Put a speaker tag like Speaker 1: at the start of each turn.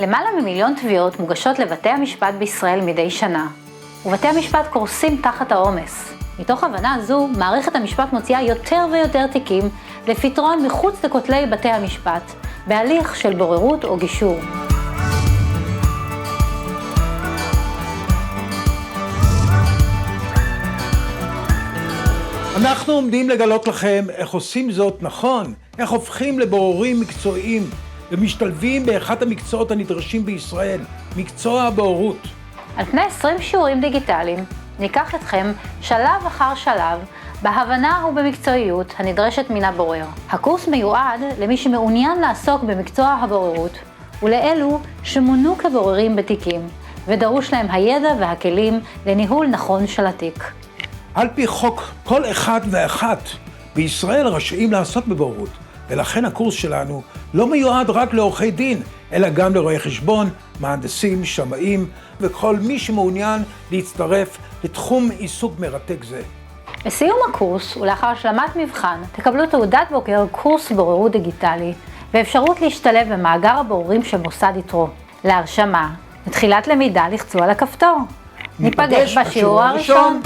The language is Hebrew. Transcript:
Speaker 1: למעלה ממיליון תביעות מוגשות לבתי המשפט בישראל מדי שנה, ובתי המשפט קורסים תחת העומס. מתוך הבנה זו, מערכת המשפט מוציאה יותר ויותר תיקים לפתרון מחוץ לכותלי בתי המשפט, בהליך של בוררות או גישור.
Speaker 2: אנחנו עומדים לגלות לכם איך עושים זאת נכון, איך הופכים לבוררים מקצועיים ומשתלבים באחד המקצועות הנדרשים בישראל, מקצוע הבוררות.
Speaker 1: על פני 20 שיעורים דיגיטליים ניקח אתכם שלב אחר שלב בהבנה ובמקצועיות הנדרשת מן הבורר. הקורס מיועד למי שמעוניין לעסוק במקצוע הבוררות ולאלו שמונו כבוררים בתיקים ודרוש להם הידע והכלים לניהול נכון של התיק.
Speaker 2: על פי חוק, כל אחד ואחת בישראל רשאים לעסוק בבוררות, ולכן הקורס שלנו לא מיועד רק לעורכי דין, אלא גם לרואי חשבון, מהנדסים, שמאים, וכל מי שמעוניין להצטרף לתחום עיסוק מרתק זה.
Speaker 1: בסיום הקורס ולאחר השלמת מבחן, תקבלו תעודת בוגר קורס בוררות דיגיטלי, ואפשרות להשתלב במאגר הבוררים של מוסד יתרו. להרשמה, לתחילת למידה לחצו על הכפתור. ניפגש בשיעור הראשון.